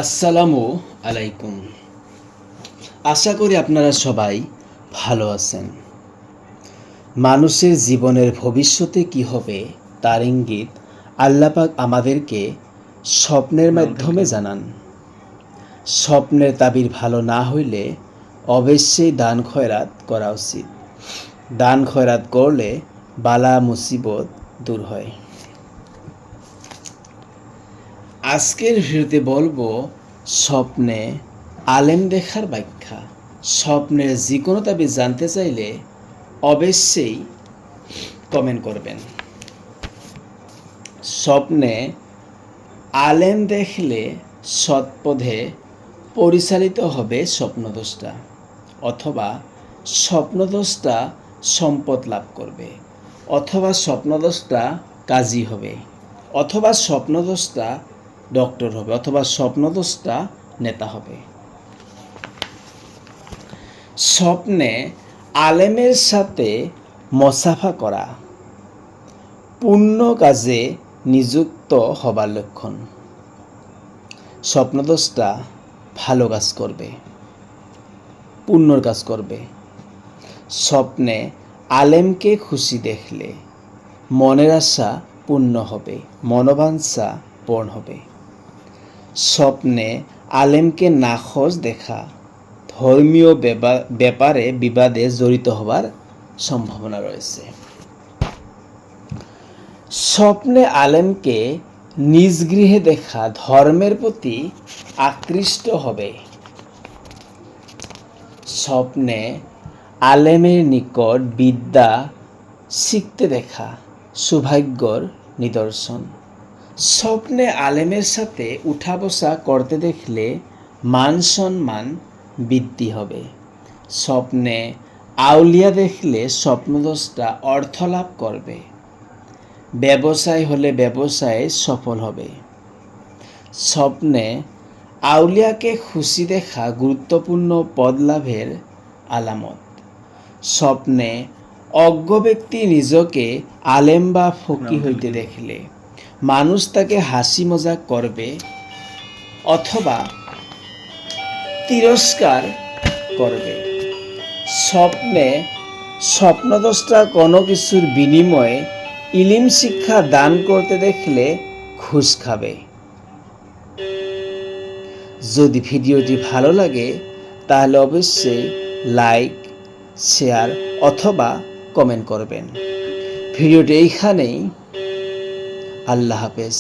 আসসালামু আলাইকুম। আশা করি আপনারা সবাই ভালো আছেন। মানুষের জীবনের ভবিষ্যতে কি হবে তার ইঙ্গিত আল্লাহ পাক আমাদেরকে স্বপ্নের মাধ্যমে জানান। স্বপ্নের তাবির ভালো না হইলে অবশ্যই দান খয়রাত করা উচিত। দান খয়রাত করলে বালা মুসিবত দূর হয়। আজকের ভিডিওতে বলবো স্বপ্নে আলেম দেখার ব্যাখ্যা। স্বপ্নের যে কোনো তাবিজ জানতে চাইলে অবশ্যই কমেন্ট করবেন। স্বপ্নে আলেম দেখলে সৎপথে পরিচালিত হবে স্বপ্নদ্রষ্টা, অথবা স্বপ্নদ্রষ্টা সম্পদ লাভ করবে, অথবা স্বপ্নদ্রষ্টা কাজী হবে, অথবা স্বপ্নদ্রষ্টা ডক্টর হবে, অথবা স্বপ্নদ্রষ্টা নেতা হবে। স্বপ্নে আলেমের সাথে মোসাফা করা পুণ্য কাজে নিযুক্ত হবার লক্ষণ। স্বপ্নদ্রষ্টা ভালো কাজ করবে, পুণ্যর কাজ করবে। স্বপ্নে আলেমকে খুশি দেখলে মনের আশা পূর্ণ হবে, মনোবাঞ্ছা পূর্ণ হবে। স্বপ্নে আলেমকে নাখোশ দেখা ধর্মীয় ব্যাপারে বিবাদে জড়িত হবার সম্ভাবনা রয়েছে। স্বপ্নে আলেমকে নিজ গৃহে দেখা ধর্মের প্রতি আকৃষ্ট হবে। স্বপ্নে আলেমের নিকট বিদ্যা শিখতে দেখা সৌভাগ্যর নিদর্শন। স্বপ্নে আলেমের সাথে উঠা বসা করতে দেখলে মান সম্মান বৃদ্ধি হবে। স্বপ্নে আউলিয়া দেখলে স্বপ্নদ্রষ্টা অর্থ লাভ করবে। ব্যবসায় হলে ব্যবসায়ে সফল হবে। স্বপ্নে আউলিয়াকে খুশি দেখা গুরুত্বপূর্ণ পদ লাভের আলামত। স্বপ্নে অজ্ঞ ব্যক্তি নিজকে আলেম বা ফকি হইতে দেখলে মানুষ তাকে হাসি মজাক করবে অথবা তিরস্কার করবে। স্বপ্নে স্বপ্নদ্রষ্টা কোনো কিছুর বিনিময়ে ইলিম শিক্ষা দান করতে দেখলে ঘুষ খাবে। যদি ভিডিওটি ভালো লাগে তাহলে অবশ্যই লাইক, শেয়ার অথবা কমেন্ট করবেন। ভিডিওটি এইখানেই। আল্লাহ হাফেজ।